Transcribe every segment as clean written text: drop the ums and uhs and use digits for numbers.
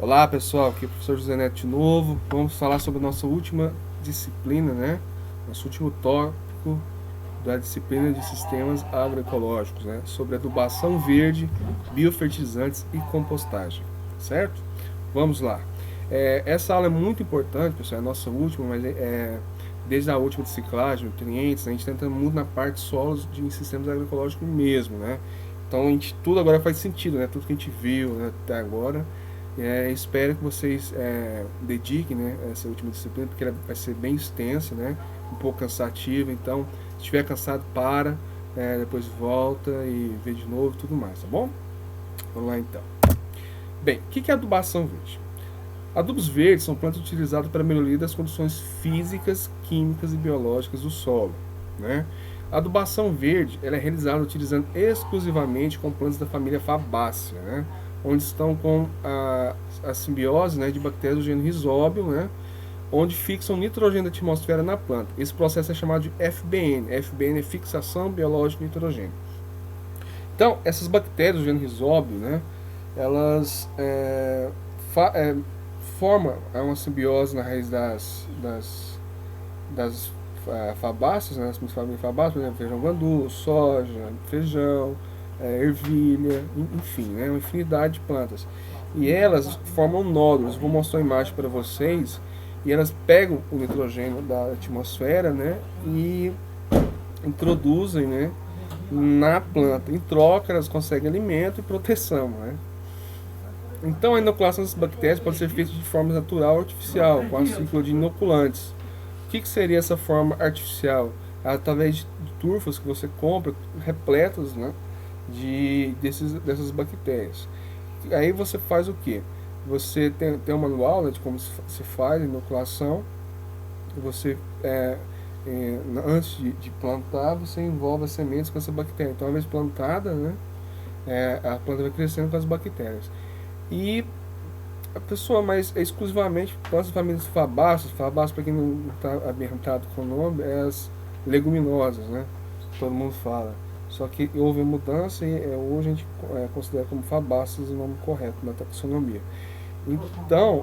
Olá pessoal, aqui é o professor José Neto de novo. Vamos falar sobre a nossa última disciplina, né? Nosso último tópico da disciplina de sistemas agroecológicos, né? Sobre adubação verde, biofertilizantes e compostagem, certo? Vamos lá. Essa aula é muito importante, pessoal, é a nossa última, mas desde a última de ciclagem, nutrientes, a gente está entrando muito na parte de solos de sistemas agroecológicos mesmo, né? Então tudo agora faz sentido, né? Tudo que a gente viu, né, até agora. Espero que vocês dediquem, né, essa última disciplina, porque ela vai ser bem extensa, né, um pouco cansativa. Então, se estiver cansado, depois volta e vê de novo e tudo mais, tá bom? Vamos lá então. Bem, o que é adubação verde? Adubos verdes são plantas utilizadas para melhoria das condições físicas, químicas e biológicas do solo, né? A adubação verde ela é realizada utilizando exclusivamente com plantas da família Fabaceae, né? Onde estão com a simbiose, né, de bactérias do gênero Rhizóbio, né, onde fixam nitrogênio da atmosfera na planta. Esse processo é chamado de FBN. FBN é fixação biológica de nitrogênio. Então, essas bactérias do gênero Rhizóbio, né, elas formam uma simbiose na raiz das fabáceas, né, as famílias fabáceas, por exemplo, feijão guandu, soja, feijão, ervilha, enfim, né, uma infinidade de plantas. E elas formam nódulos. Vou mostrar uma imagem para vocês. E elas pegam o nitrogênio da atmosfera, né, e introduzem, né, na planta. Em troca, elas conseguem alimento e proteção, né? Então, a inoculação dessas bactérias pode ser feita de forma natural ou artificial, com a ciclo de inoculantes. O que seria essa forma artificial? Através de turfas que você compra, repletas, né, dessas bactérias. Aí você faz o que? Você tem um manual, né, de como se faz a inoculação. Você, antes de plantar, você envolve as sementes com essa bactéria. Então, uma vez plantada, né, a planta vai crescendo com as bactérias. E a pessoa mais exclusivamente plantas famílias fabáceas. Fabáceas, para quem não está ambientado com o nome, é as leguminosas, né? Todo mundo fala. Só que houve mudança e hoje a gente considera como fabáceas o nome correto na taxonomia. Então,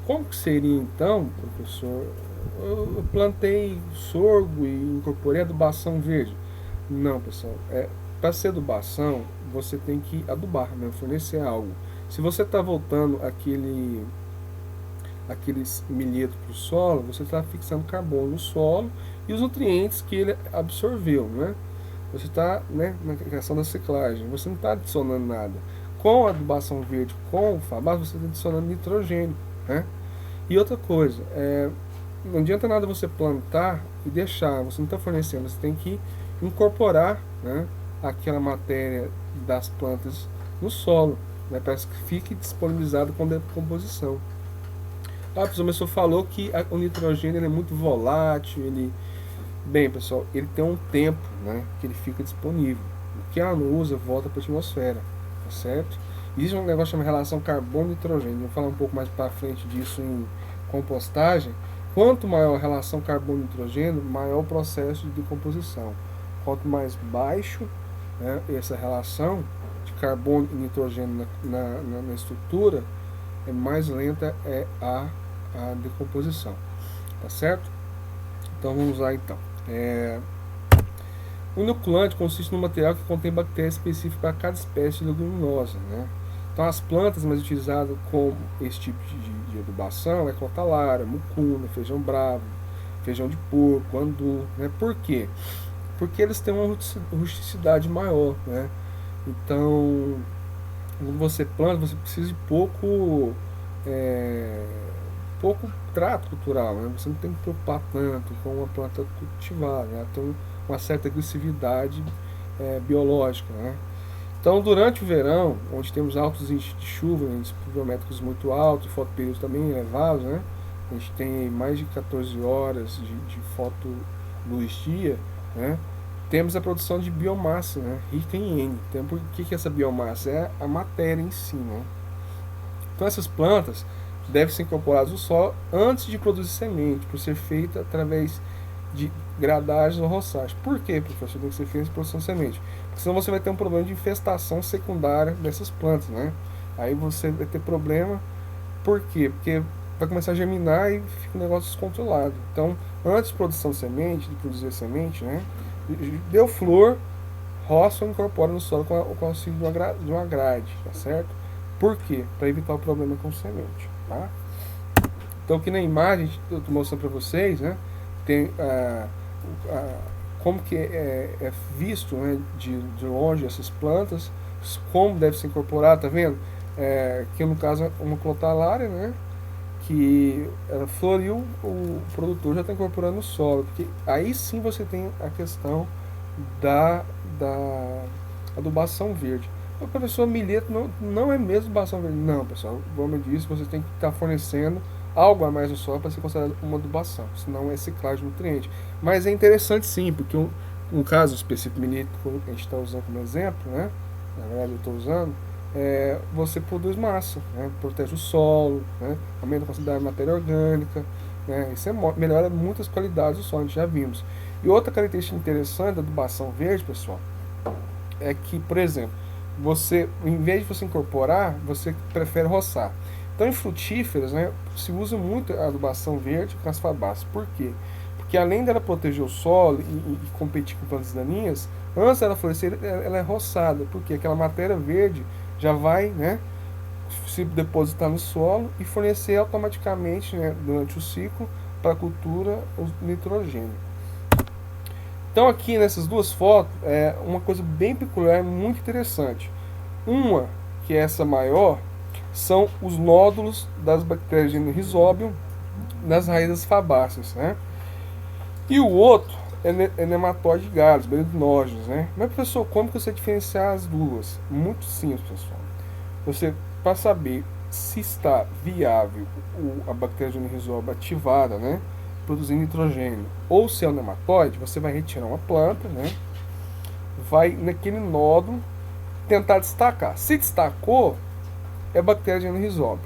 como que seria então, professor? Eu plantei sorgo e incorporei adubação verde. Não, pessoal. Para ser adubação, você tem que adubar, né? Fornecer algo. Se você está voltando aqueles milhetos para o solo, você está fixando carbono no solo e os nutrientes que ele absorveu, né? Você está, né, na questão da ciclagem, você não está adicionando nada. Com a adubação verde, com o Fabás, você está adicionando nitrogênio, né? E outra coisa, não adianta nada você plantar e deixar, você não está fornecendo, você tem que incorporar, né, aquela matéria das plantas no solo, né, para que fique disponibilizado com decomposição. A professor falou que o nitrogênio ele é muito volátil, bem, pessoal, ele tem um tempo, né, que ele fica disponível. O que ela não usa volta para a atmosfera, tá certo? Existe um negócio chamado relação carbono-nitrogênio. Vou falar um pouco mais para frente disso em compostagem. Quanto maior a relação carbono-nitrogênio, maior o processo de decomposição. Quanto mais baixo, né, essa relação de carbono e nitrogênio na estrutura, mais lenta é a decomposição, tá certo? Então vamos lá então. O inoculante consiste num material que contém bactérias específicas para cada espécie de leguminosa, né? Então as plantas mais utilizadas com esse tipo de adubação é crotalária, mucuna, feijão bravo, feijão de porco, andu, né? Por quê? Porque eles têm uma rusticidade maior, né? Então, quando você planta, você precisa de pouco trato cultural, né? Você não tem que preocupar tanto com uma planta cultivada, né? Ela tem uma certa agressividade biológica, né? Então, durante o verão, onde temos altos índices de chuva, índices pluviométricos muito altos, fotoperíodos também elevados, né? A gente tem mais de 14 horas de fotoluz dia, né? Temos a produção de biomassa, né, rica em N. Então, o que é essa biomassa? É a matéria em si, né? Então essas plantas devem ser incorporadas no solo antes de produzir semente, por ser feita através de gradagens ou roçagens. Por que, professor, tem que ser feita a produção de semente? Porque senão você vai ter um problema de infestação secundária dessas plantas, né? Aí você vai ter problema. Por quê? Porque vai começar a germinar e fica um negócio descontrolado. Então, antes de produção de semente, de produzir semente, né? Deu flor, roça ou incorpora no solo com o auxílio de uma grade, tá certo? Por quê? Para evitar o problema com semente, tá? Então, aqui na imagem, eu estou mostrando para vocês, né? Tem como que é visto, né, de longe essas plantas, como deve ser incorporado, tá vendo? Que no caso é uma clotalária, né? Que ela floriu, o produtor já está incorporando no solo, porque aí sim você tem a questão da adubação verde. O professor milheto não é mesmo adubação verde. Não, pessoal, como eu disse, você tem que estar fornecendo algo a mais no solo para ser considerado uma adubação, senão é reciclagem de nutriente. Mas é interessante sim, porque um caso específico milheto que a gente está usando como exemplo, né? Na verdade eu estou usando, você produz massa, né? Protege o solo, né? Aumenta a quantidade de matéria orgânica, né? Isso melhora muitas qualidades do solo, a gente já vimos. E outra característica interessante da adubação verde, pessoal, é que, por exemplo, você, em vez de você incorporar, você prefere roçar. Então, em frutíferas, né, se usa muito a adubação verde com as fabáceas. Por quê? Porque além dela proteger o solo e competir com plantas daninhas, antes dela florescer, ela é roçada, porque aquela matéria verde já vai, né, se depositar no solo e fornecer automaticamente, né, durante o ciclo para a cultura o nitrogênio. Então aqui nessas duas fotos é uma coisa bem peculiar, muito interessante. Uma, que é essa maior, são os nódulos das bactérias de Rhizobium nas raízes fabáceas, né? E o outro é nematóide de galhos, beridinógenos, né? Mas professor, como que você diferenciar as duas? Muito simples, pessoal. Você, para saber se está viável a bactéria de Rhizobium ativada, né? Produzindo nitrogênio, ou se é um nematóide, você vai retirar uma planta, né? Vai naquele nódulo tentar destacar. Se destacou, é bactéria de Rhizobium.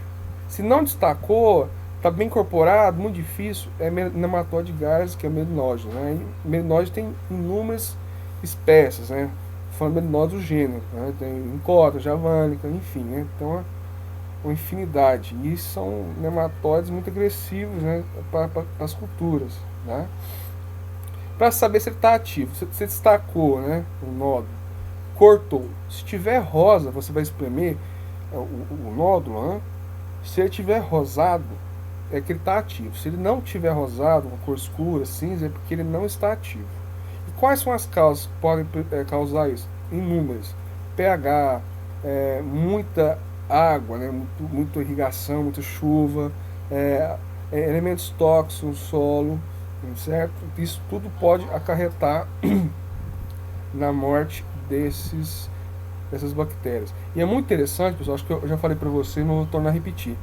Se não destacou, está bem incorporado, muito difícil, é nematóide gás, que é melinógeno, né? E melinógeno tem inúmeras espécies, né? Falando melinógeno do gênero, né? Tem incota, javânica, enfim, né? Então uma infinidade. E são nematóides muito agressivos, né, para as culturas. Né? Para saber se ele está ativo, se destacou, né, o nódulo, cortou. Se tiver rosa, você vai espremer o nódulo. Né? Se ele tiver rosado, é que ele está ativo. Se ele não tiver rosado, uma cor escura, cinza, é porque ele não está ativo. E quais são as causas que podem causar isso? Inúmeras. pH, muita água, né? Muita irrigação, muita chuva, elementos tóxicos no solo, certo? Isso tudo pode acarretar na morte dessas bactérias. E é muito interessante, pessoal, acho que eu já falei para você, mas vou tornar a repetir.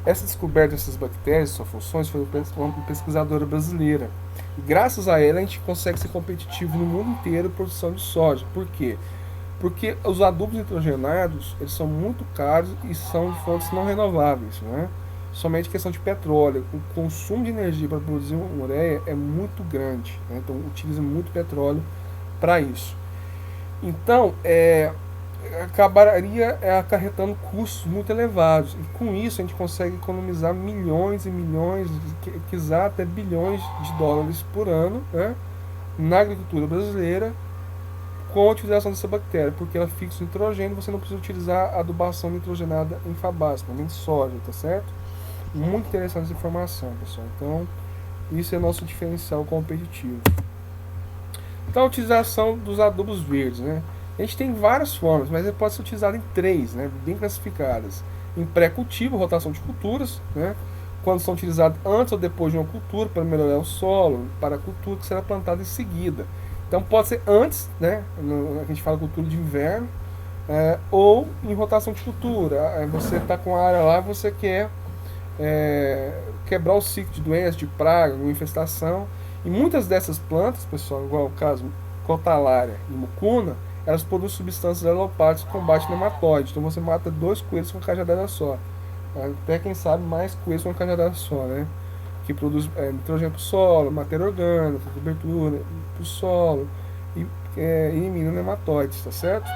Essa descoberta dessas bactérias, suas funções, foi uma pesquisadora brasileira. E graças a ela a gente consegue ser competitivo no mundo inteiro em produção de soja. Por quê? Porque os adubos nitrogenados, eles são muito caros e são de fontes não renováveis, né? Somente questão de petróleo. O consumo de energia para produzir uma ureia é muito grande, né? Então utiliza muito petróleo para isso. Então, acabaria acarretando custos muito elevados. E com isso a gente consegue economizar milhões e milhões, quiçá até bilhões de dólares por ano, né? Na agricultura brasileira, com a utilização dessa bactéria, porque ela fixa o nitrogênio, você não precisa utilizar a adubação nitrogenada em fabácea, nem soja, tá certo? Muito interessante essa informação, pessoal. Então, isso é nosso diferencial competitivo. Então, a utilização dos adubos verdes, né? A gente tem várias formas, mas ele pode ser utilizado em 3, né? Bem classificadas. Em pré-cultivo, rotação de culturas, né? Quando são utilizados antes ou depois de uma cultura, para melhorar o solo, para a cultura que será plantada em seguida. Então pode ser antes, né? A gente fala cultura de inverno, ou em rotação de cultura. Você está com a área lá, você quer quebrar o ciclo de doença, de praga, de infestação. E muitas dessas plantas, pessoal, igual o caso Crotalária e Mucuna, elas produzem substâncias alopáticas que combatem nematóide. Então você mata 2 coelhos com uma cajadada só. Até quem sabe mais coelhos com uma cajadada só, né? Que produz nitrogênio para o solo, matéria orgânica, cobertura para o solo e elimina nematóides, tá certo?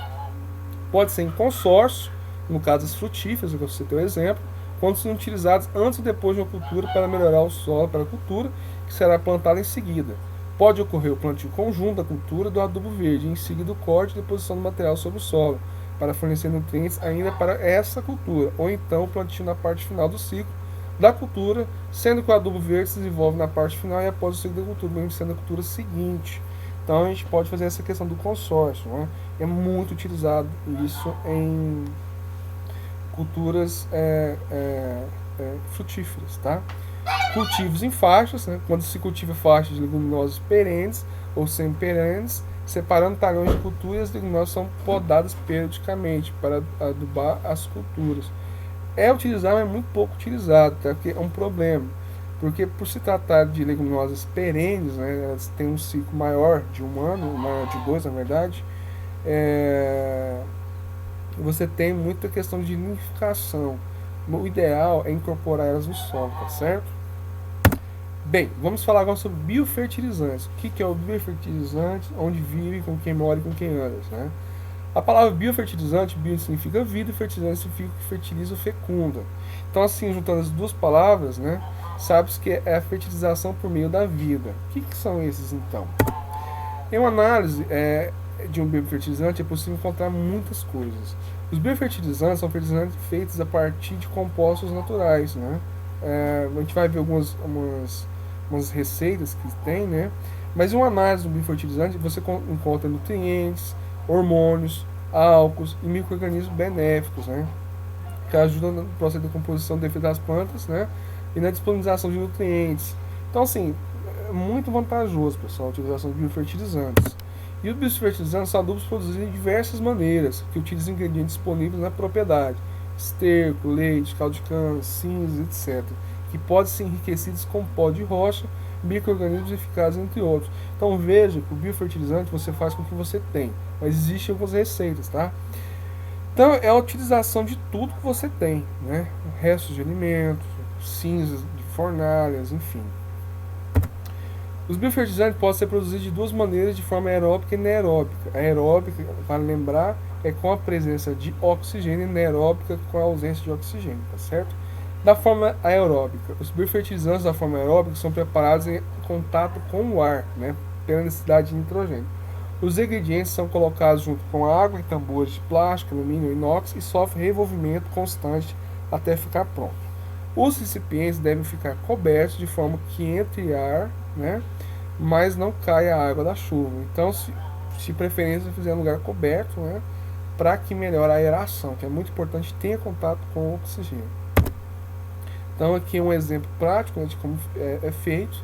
Pode ser em consórcio, no caso as frutíferas, que você tem o exemplo, quando são utilizadas antes ou depois de uma cultura para melhorar o solo para a cultura, que será plantada em seguida. Pode ocorrer o plantio conjunto da cultura do adubo verde, e em seguida o corte e deposição do material sobre o solo, para fornecer nutrientes ainda para essa cultura, ou então o plantio na parte final do ciclo da cultura, sendo que o adubo verde se desenvolve na parte final e após o ciclo da cultura, mesmo sendo a cultura seguinte. Então a gente pode fazer essa questão do consórcio, né? É muito utilizado isso em culturas frutíferas, tá? Cultivos em faixas, né? Quando se cultiva faixas de leguminosas perenes ou semi-perenes, separando talhões de cultura, e as leguminosas são podadas periodicamente para adubar as culturas. É utilizado, mas é muito pouco utilizado, tá? Porque é um problema. Porque por se tratar de leguminosas perenes, né, elas têm um ciclo maior de um ano, maior de dois, na verdade, você tem muita questão de nidificação. O ideal é incorporar elas no solo, tá certo? Bem, vamos falar agora sobre biofertilizantes. O que é o biofertilizante, onde vive, com quem mora e com quem anda, né? A palavra biofertilizante, bio significa vida e fertilizante significa que fertiliza ou fecunda. Então, assim, juntando as duas palavras, né, sabe-se que é a fertilização por meio da vida. O que são esses, então? Em uma análise de um biofertilizante é possível encontrar muitas coisas. Os biofertilizantes são fertilizantes feitos a partir de compostos naturais, né? A gente vai ver umas receitas que tem, né? Mas em uma análise do biofertilizante você encontra nutrientes, hormônios, álcools e micro-organismos benéficos, né? Que ajudam no processo de decomposição devido às plantas, né? E na disponibilização de nutrientes. Então, assim, é muito vantajoso, pessoal, a utilização de biofertilizantes. E os biofertilizantes são adubos produzidos de diversas maneiras, que utilizam ingredientes disponíveis na propriedade, esterco, leite, caldo de cana, cinzas, etc., que podem ser enriquecidos com pó de rocha, micro-organismos eficazes, entre outros. Então veja que o biofertilizante você faz com o que você tem, mas existem algumas receitas, tá? Então é a utilização de tudo que você tem, né? Restos de alimentos, cinzas de fornalhas, enfim. Os biofertilizantes podem ser produzidos de duas maneiras, de forma aeróbica e anaeróbica. A aeróbica, para lembrar, é com a presença de oxigênio, e anaeróbica com a ausência de oxigênio, tá certo? Da forma aeróbica, os biofertilizantes da forma aeróbica são preparados em contato com o ar, né, pela necessidade de nitrogênio. Os ingredientes são colocados junto com água em tambores de plástico, alumínio, inox e sofrem revolvimento constante até ficar pronto. Os recipientes devem ficar cobertos de forma que entre ar, né, mas não caia a água da chuva. Então, se preferência, fizer um lugar coberto, né, para que melhore a aeração, que é muito importante, tenha contato com o oxigênio. Então, aqui é um exemplo prático, né, de como é feito,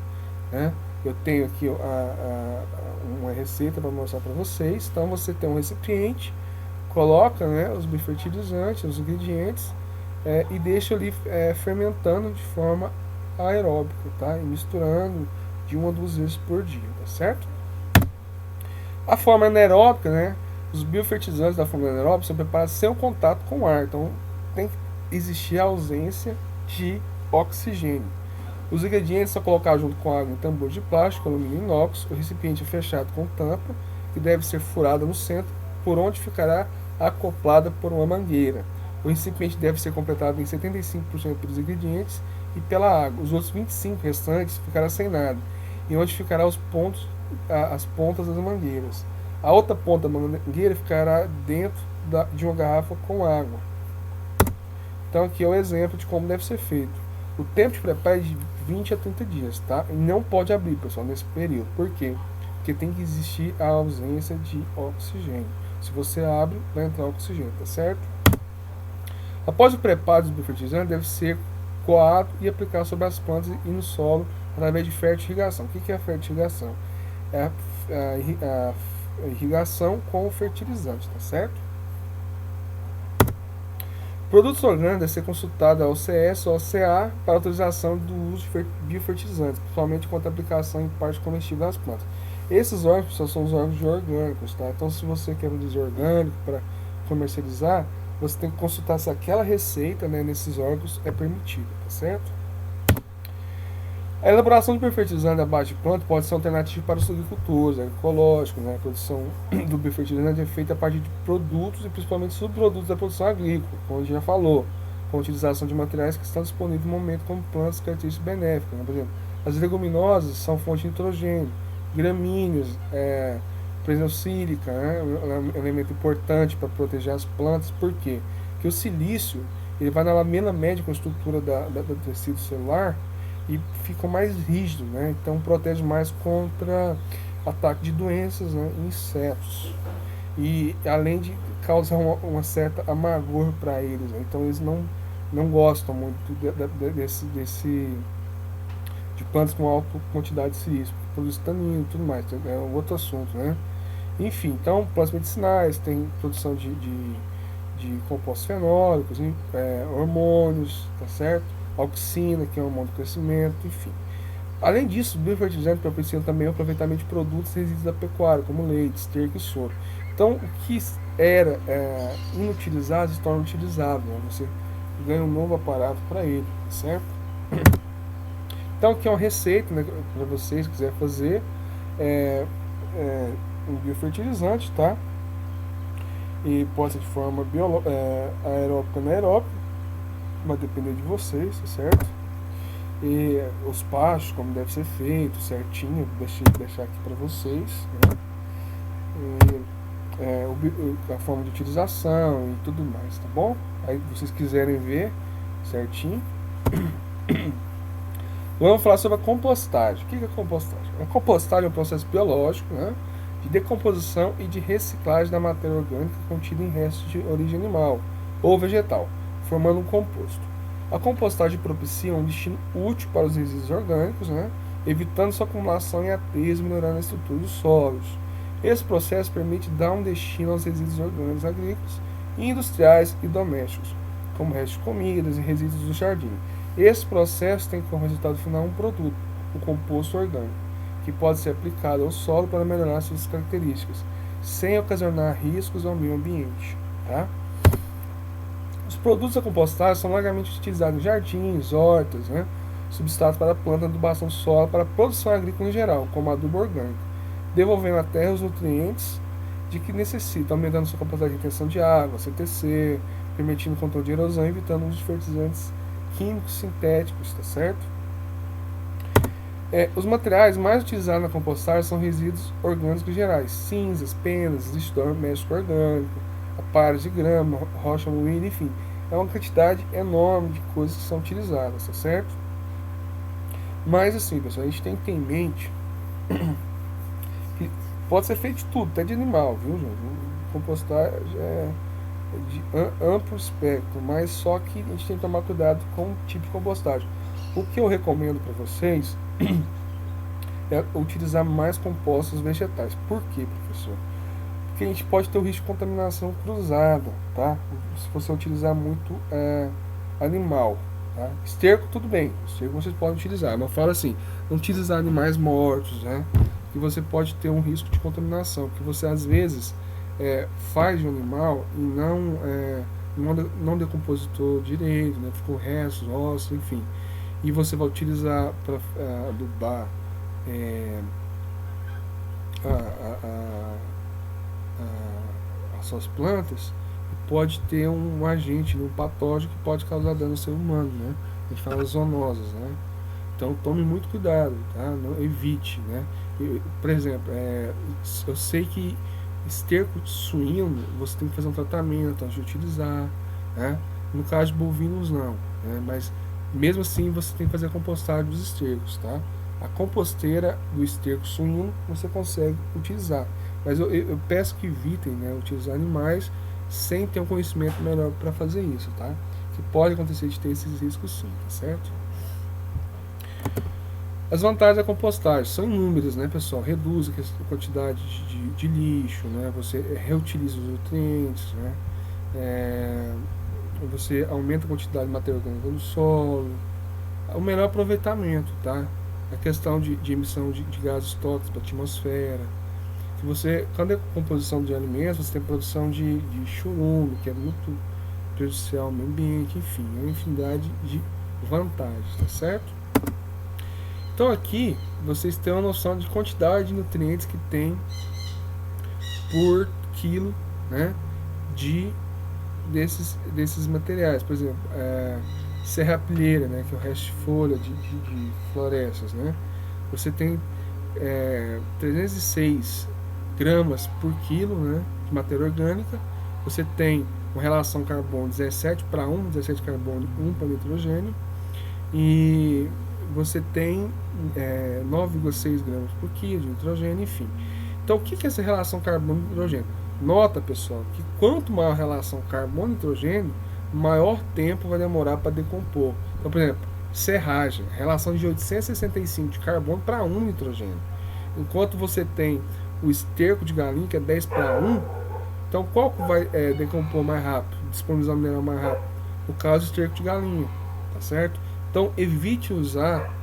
né. Eu tenho aqui uma receita para mostrar para vocês. Então, você tem um recipiente, coloca, né, os biofertilizantes, os ingredientes, e deixa ali fermentando de forma aeróbica, tá? E misturando de 1 a 2 vezes por dia, tá certo? A forma anaeróbica, né? Os biofertilizantes da forma anaeróbica são preparados sem o contato com o ar, então tem que existir a ausência de oxigênio. Os ingredientes são colocados junto com água em tambor de plástico, alumínio e inox. O recipiente é fechado com tampa, que deve ser furada no centro, por onde ficará acoplada por uma mangueira. O recipiente deve ser completado em 75% pelos ingredientes e pela água. Os outros 25% restantes ficará sem nada, e onde ficará as pontas das mangueiras. A outra ponta da mangueira ficará dentro de uma garrafa com água. Então aqui é o exemplo de como deve ser feito. O tempo de preparo é de 20 a 30 dias, tá? E não pode abrir, pessoal, nesse período. Por quê? Porque tem que existir a ausência de oxigênio. Se você abre, vai entrar oxigênio, tá certo? Após o preparo dos biofertilizantes, deve ser coado e aplicado sobre as plantas e no solo através de fertirrigação. O que é a fertirrigação? É a irrigação com o fertilizante, tá certo? Produtos orgânicos devem ser consultados a OCS ou OCA para autorização do uso de biofertilizantes, principalmente quanto à aplicação em parte comestível das plantas. Esses órgãos, pessoal, são os órgãos de orgânicos, tá? Então, se você quer produzir orgânico para comercializar, você tem que consultar se aquela receita, né, nesses órgãos é permitida, tá certo? A elaboração de biofertilizante à base de planta pode ser uma alternativa para os agricultores, agroecológicos, né? A produção do biofertilizante é feita a partir de produtos e principalmente subprodutos da produção agrícola, como a gente já falou, com a utilização de materiais que estão disponíveis no momento como plantas características benéficas, né? Por exemplo, as leguminosas são fonte de nitrogênio, gramíneas, presenocílica, né? Um elemento importante para proteger as plantas. Por quê? Porque o silício ele vai na lamela média com a estrutura do tecido celular e fica mais rígido, né? Então protege mais contra ataque de doenças, né? E insetos. E além de causar uma certa amargor para eles, né? Então eles não gostam muito desse de plantas com alta quantidade de silício, porque produz tanino e tudo mais, é um outro assunto, né? Enfim, então plantas medicinais, tem produção de compostos fenólicos, hormônios, tá certo? Auxina, que é um hormônio do crescimento, enfim. Além disso, o biofertilizante propicia também o aproveitamento de produtos e resíduos da pecuária, como leite, esterco e soro. Então, o que era inutilizado se torna utilizável, né? Você ganha um novo aparato para ele, tá certo? Então, aqui é uma receita, né, para vocês que quiserem fazer um biofertilizante, tá? E pode ser de forma aeróbica ou anaeróbica, vai depender de vocês, tá certo? E os passos, como deve ser feito certinho, deixar aqui para vocês, né? A forma de utilização e tudo mais, tá bom? Aí vocês quiserem ver certinho. Vamos falar sobre a compostagem. O que é a compostagem? A compostagem é um processo biológico, né, de decomposição e de reciclagem da matéria orgânica contida em restos de origem animal ou vegetal, formando um composto. A compostagem propicia um destino útil para os resíduos orgânicos, né, evitando sua acumulação em aterros e melhorando a estrutura dos solos. Esse processo permite dar um destino aos resíduos orgânicos agrícolas, industriais e domésticos, como restos de comidas e resíduos do jardim. Esse processo tem como resultado final um produto, o composto orgânico, que pode ser aplicado ao solo para melhorar suas características, sem ocasionar riscos ao meio ambiente. Tá? Os produtos da compostagem são largamente utilizados em jardins, hortas, né? Substrato para a planta, adubação do solo, para a produção agrícola em geral, como adubo orgânico, devolvendo à terra os nutrientes de que necessita, aumentando sua capacidade de retenção de água, CTC, permitindo o controle de erosão e evitando o uso de fertilizantes químicos sintéticos, tá certo? Os materiais mais utilizados na compostagem são resíduos orgânicos gerais, cinzas, penas, lixo doméstico orgânico, aparelhos de grama, rocha moída, enfim. É uma quantidade enorme de coisas que são utilizadas, tá certo? Mas assim, pessoal, a gente tem que ter em mente que pode ser feito de tudo, até de animal, viu, gente? Compostagem é de amplo espectro, mas só que a gente tem que tomar cuidado com o tipo de compostagem. O que eu recomendo para vocês é utilizar mais compostos vegetais. Por quê, professor? Porque a gente pode ter o risco de contaminação cruzada, tá? Se você utilizar muito animal, tá? Esterco, tudo bem, esterco vocês podem utilizar, mas fala assim, não utilizar animais mortos, né? Que você pode ter um risco de contaminação, porque você às vezes faz de um animal e não decompositou direito, né? Ficou restos, ossos, enfim. E você vai utilizar para adubar as suas plantas, pode ter um agente, um patógeno que pode causar dano ao ser humano, né? A gente fala zoonoses, né? Então tome muito cuidado, tá? Não, evite, né? Por exemplo, eu sei que esterco de suíno você tem que fazer um tratamento antes de utilizar, né? No caso de bovinos não, né? Mas mesmo assim você tem que fazer a compostagem dos estercos, tá? A composteira do esterco suíno você consegue utilizar, mas eu peço que evitem, né, utilizar animais sem ter um conhecimento melhor para fazer isso, tá? Que pode acontecer de ter esses riscos sim, tá certo? As vantagens da compostagem são inúmeras, né, pessoal? Reduz a quantidade de lixo, né? Você reutiliza os nutrientes, né? Você aumenta a quantidade de matéria orgânica no solo, o melhor aproveitamento, tá? A questão de emissão de gases tóxicos para a atmosfera. Que você, quando é composição de alimentos, você tem produção de churume, que é muito prejudicial ao meio ambiente, enfim, é uma infinidade de vantagens, tá certo? Então aqui vocês têm uma noção de quantidade de nutrientes que tem por quilo, né, desses materiais. Por exemplo, serrapilheira, né, que é o resto de folha de florestas, né, você tem 306 gramas por quilo, né, de matéria orgânica. Você tem uma relação carbono 17 para 1, 17 carbono, 1 para nitrogênio, e você tem 9,6 gramas por quilo de nitrogênio, enfim. Então, o que é essa relação carbono-nitrogênio? Nota, pessoal, que quanto maior a relação carbono-nitrogênio, maior tempo vai demorar para decompor. Então, por exemplo, serragem, relação de 865 de carbono para 1 nitrogênio. Enquanto você tem o esterco de galinha, que é 10 para 1, então qual que vai decompor mais rápido, disponibilizar o mineral mais rápido? No caso, o esterco de galinha, tá certo? Então, evite usar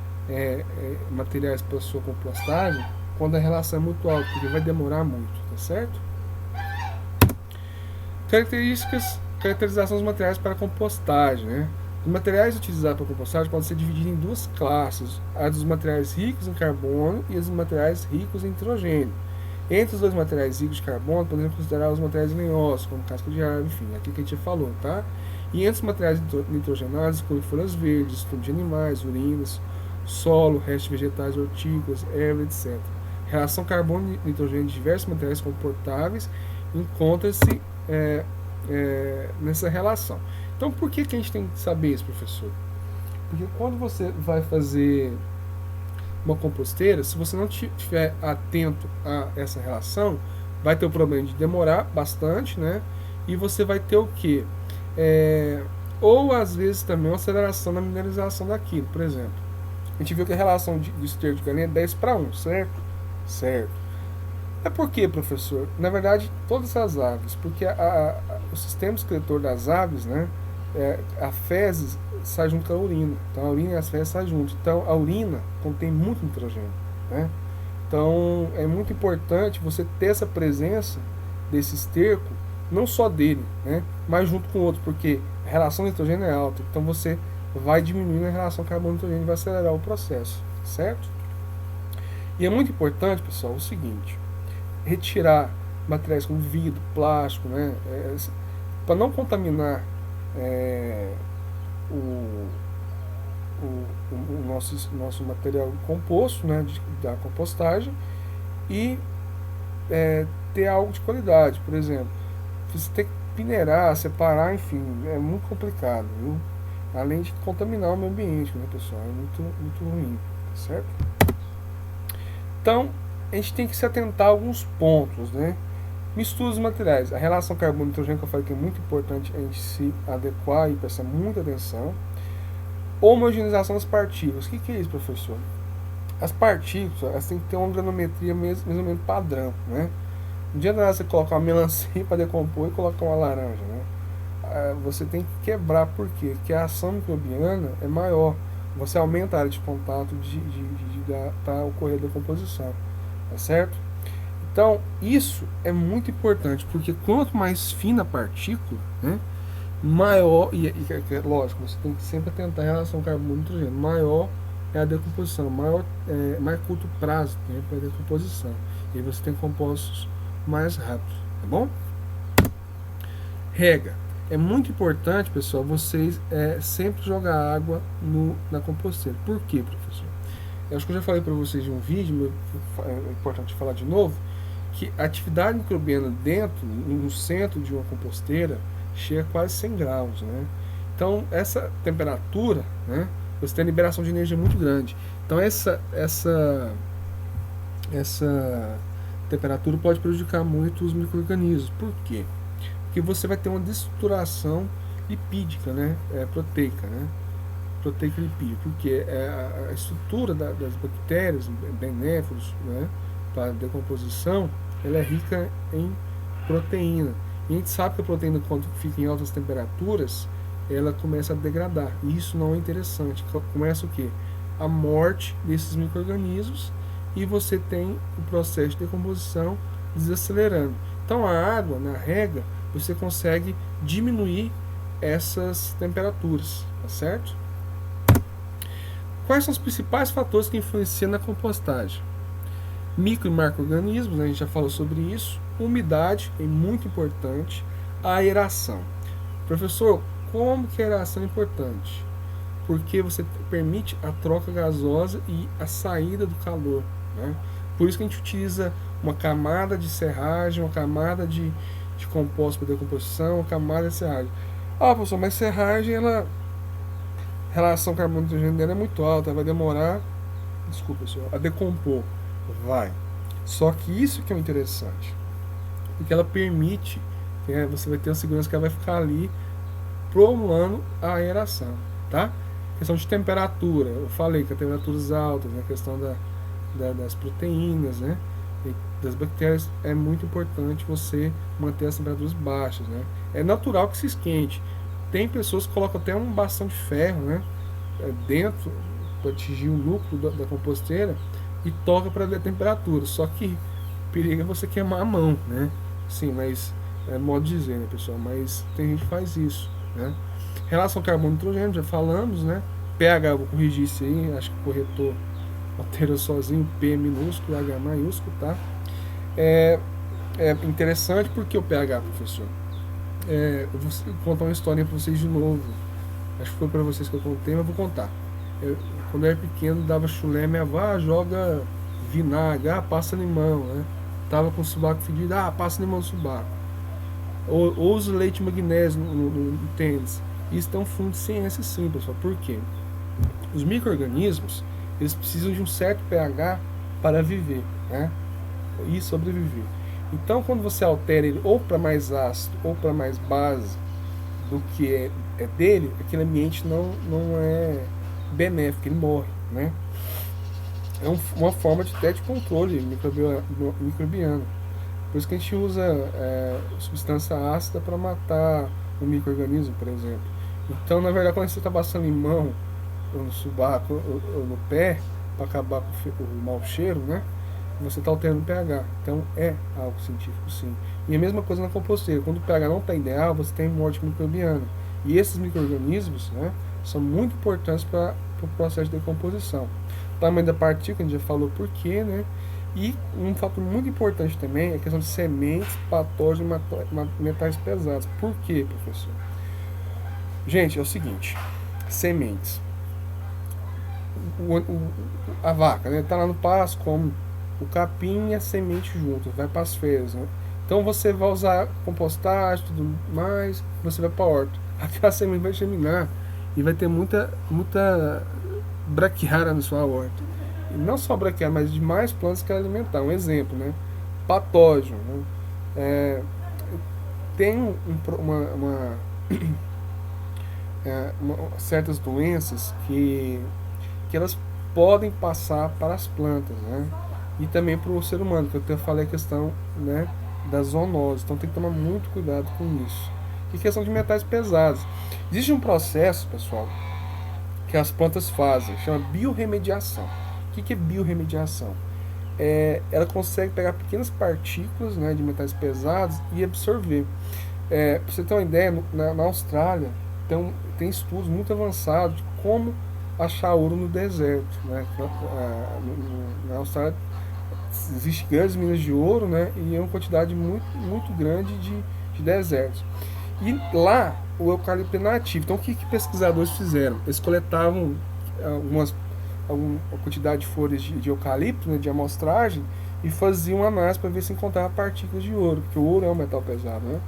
materiais para sua compostagem quando a relação é muito alta, porque vai demorar muito, tá certo? Caracterização dos materiais para compostagem, né? Os materiais utilizados para compostagem podem ser divididos em duas classes: a dos materiais ricos em carbono e os materiais ricos em nitrogênio. Entre os dois materiais ricos de carbono, podemos considerar os materiais lenhosos, como casca de árvore, enfim, aqui que a gente já falou, tá? E entre os materiais nitrogenados, inclui folhas verdes, estudo de animais, urinas, solo, restos vegetais, hortícolas, ervas, etc. A relação carbono e nitrogênio de diversos materiais comportáveis encontra-se nessa relação. Então, por que a gente tem que saber isso, professor? Porque quando você vai fazer uma composteira, se você não estiver atento a essa relação, vai ter o problema de demorar bastante, né? E você vai ter o quê? Ou às vezes também uma aceleração na mineralização daquilo. Por exemplo, a gente viu que a relação de esterco de galinha é 10 para 1, certo? Certo. É por quê, professor? Na verdade, todas as aves, porque o sistema excretor das aves, né, a fezes sai junto com a urina. Então a urina e as fezes saem junto. Então a urina contém muito nitrogênio, né? Então é muito importante você ter essa presença desse esterco, não só dele, né, mas junto com o outro, porque a relação de nitrogênio é alta. Então você vai diminuindo a relação carbono-nitrogênio e vai acelerar o processo, certo? E é muito importante, pessoal, o seguinte: retirar materiais como vidro, plástico, né, para não contaminar o nosso material composto, né, da compostagem, e ter algo de qualidade. Por exemplo, você tem que peneirar, separar, enfim, é muito complicado, viu? Além de contaminar o meio ambiente, né, pessoal? É muito, muito ruim, tá certo? Então, a gente tem que se atentar a alguns pontos, né? Mistura os materiais. A relação carbono-nitrogênio, que eu falei que é muito importante a gente se adequar e prestar muita atenção. Homogeneização das partículas. O que é isso, professor? As partículas, elas têm que ter uma granometria mais ou menos padrão, né? Não adianta nada você colocar uma melancia para decompor e colocar uma laranja, né? Você tem que quebrar, por quê? Porque a ação microbiana é maior. Você aumenta a área de contato para ocorrer a decomposição, tá certo? Então, isso é muito importante, porque quanto mais fina a partícula, né, maior, lógico, você tem que sempre atentar em relação ao carbono e nitrogênio, maior é a decomposição, mais curto prazo para a decomposição. E aí você tem compostos mais rápidos, tá bom? Rega. É muito importante, pessoal, vocês sempre jogar água na composteira. Por quê, professor? Eu acho que eu já falei para vocês em um vídeo, é importante falar de novo, que a atividade microbiana no centro de uma composteira, chega a quase 100 graus, né? Então, essa temperatura, né, você tem a liberação de energia muito grande. Então, essa temperatura pode prejudicar muito os micro-organismos. Por quê? Porque você vai ter uma desestruturação lipídica, né, proteica, né? Proteica lipídica, porque a estrutura das bactérias benéficas, né, para a decomposição, ela é rica em proteína. E a gente sabe que a proteína, quando fica em altas temperaturas, ela começa a degradar. E isso não é interessante. Começa o quê? A morte desses micro-organismos, e você tem o processo de decomposição desacelerando. Então a água, na rega, você consegue diminuir essas temperaturas, tá certo? Quais são os principais fatores que influenciam na compostagem? Micro e macro-organismos, né, a gente já falou sobre isso. Umidade é muito importante. A aeração. Professor, como que a aeração é importante? Porque você permite a troca gasosa e a saída do calor, né? Por isso que a gente utiliza uma camada de serragem, uma camada de composto para decomposição, uma camada de serragem. Ah, professor, mas serragem, ela, a relação carbono-nitrogênio dela é muito alta, vai demorar, desculpa, senhor, a decompor. Vai. Só que isso que é o interessante, porque ela permite, né, você vai ter a segurança que ela vai ficar ali prolongando a aeração, tá? Questão de temperatura, eu falei que a temperaturas altas, né, a questão das proteínas, né, e das bactérias, é muito importante você manter as temperaturas baixas, né? É natural que se esquente. Tem pessoas que colocam até um bastão de ferro, né, dentro para atingir o núcleo da composteira e toca para ver a temperatura. Só que o perigo é você queimar a mão, né? Sim, mas é modo de dizer, né, pessoal? Mas tem gente que faz isso, né? Relação carbono-nitrogênio, já falamos, né? pH, eu vou corrigir isso aí, acho que o corretor alterou sozinho, P minúsculo, H maiúsculo, tá? É interessante porque o pH, professor. Eu vou contar uma historinha para vocês de novo. Acho que foi para vocês que eu contei, mas vou contar. Quando eu era pequeno, dava chulé, minha avó joga vinagre, passa limão, né? Tava com o subaco fedido, passa limão no subaco. Ou usa leite magnésio no tênis. Isso é um fundo de ciência, sim, pessoal. Por quê? Os micro-organismos, eles precisam de um certo pH para viver, né? E sobreviver. Então, quando você altera ele ou para mais ácido ou para mais base do que é dele, aquele ambiente não é benéfico, ele morre, né? É uma forma de até de controle microbiano. Por isso que a gente usa substância ácida para matar o micro-organismo, por exemplo. Então, na verdade, quando você está passando limão no subaco ou no pé para acabar com o mau cheiro, né? Você está alterando o pH. Então é algo científico, sim. E a mesma coisa na composteira. Quando o pH não está ideal, você tem morte microbiana. E esses micro-organismos, né, são muito importantes para o processo de decomposição. O tamanho da partícula, a gente já falou por quê, né? E um fator muito importante também é a questão de sementes, patógenos e metais pesados. Por quê, professor? Gente, é o seguinte: sementes. A vaca, né, tá lá no pasto, come o capim e a semente junto, vai para as fezes, né? Então você vai usar compostagem, tudo mais, você vai para a horta. Aquela semente vai germinar e vai ter muita braquiária na sua horta. E não só braquiária, mas de mais plantas que alimentar. Um exemplo, né? Patógeno, né? Tem certas doenças que elas podem passar para as plantas, né? E também para o ser humano, que eu até falei a questão, né, da zoonose. Então tem que tomar muito cuidado com isso. E questão de metais pesados. Existe um processo, pessoal, que as plantas fazem, chama biorremediação. O que é biorremediação? Ela consegue pegar pequenas partículas, né, de metais pesados e absorver. Para você ter uma ideia, na Austrália tem estudos muito avançados de como achar ouro no deserto, né? Na Austrália existem grandes minas de ouro, né? E é uma quantidade muito grande de desertos. E lá o eucalipto é nativo. Então o que pesquisadores fizeram? Eles coletavam alguma quantidade de folhas de eucalipto, né, de amostragem, e faziam análise para ver se encontrava partículas de ouro, porque o ouro é um metal pesado, né?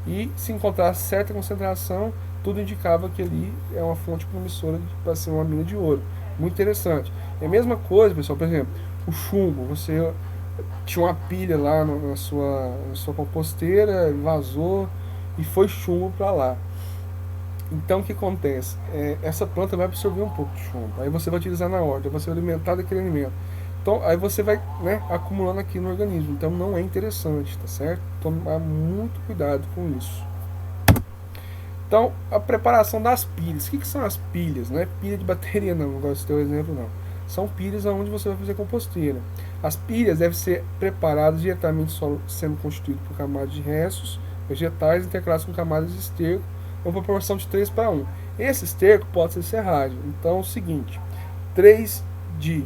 E se encontrasse certa concentração, tudo indicava que ali é uma fonte promissora para ser uma mina de ouro. Muito interessante. É a mesma coisa, pessoal, por exemplo, o chumbo. Você tinha uma pilha lá na sua composteira, vazou e foi chumbo para lá. Então o que acontece? Essa planta vai absorver um pouco de chumbo. Aí você vai utilizar na horta, você vai alimentar daquele alimento. Então aí você vai, né, acumulando aqui no organismo. Então não é interessante, tá certo? Tomar muito cuidado com isso. Então, a preparação das pilhas. O que são as pilhas? Não é pilha de bateria, não gosto de ter o exemplo, não. São pilhas onde você vai fazer composteira. As pilhas devem ser preparadas diretamente no solo, sendo constituído por camadas de restos vegetais intercaladas com camadas de esterco, uma proporção de 3:1. Esse esterco pode ser serragem. Então, é o seguinte: 3 de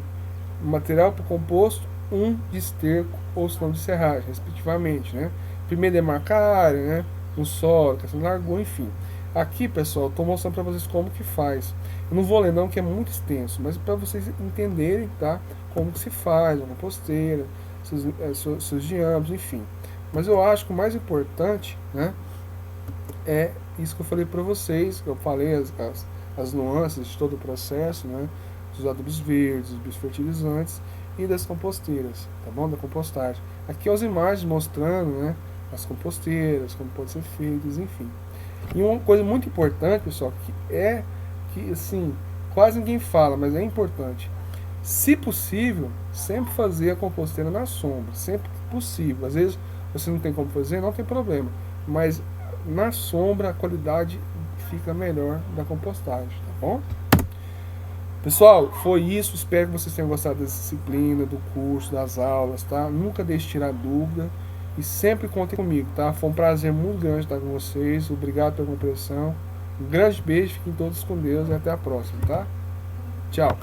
material para composto, 1 de esterco ou senão de serragem, respectivamente, né? Primeiro demarcar a área, né? No solo, questão de largura, enfim. Aqui, pessoal, estou mostrando para vocês como que faz. Eu não vou ler não, que é muito extenso, mas para vocês entenderem, tá? Como que se faz, uma composteira, seus diâmetros, enfim. Mas eu acho que o mais importante, né? É isso que eu falei para vocês, que eu falei as nuances de todo o processo, né? Dos adubos verdes, dos fertilizantes e das composteiras, tá bom? Da compostagem. Aqui as imagens mostrando, né? As composteiras, como podem ser feitas, enfim. E uma coisa muito importante, pessoal, que assim, quase ninguém fala, mas é importante. Se possível, sempre fazer a composteira na sombra, sempre possível. Às vezes você não tem como fazer, não tem problema, mas na sombra a qualidade fica melhor da compostagem, tá bom? Pessoal, foi isso. Espero que vocês tenham gostado dessa disciplina, do curso, das aulas, tá? Nunca deixe de tirar dúvida e sempre contem comigo, tá? Foi um prazer muito grande estar com vocês. Obrigado pela compreensão. Um grande beijo, fiquem todos com Deus e até a próxima, tá? Tchau.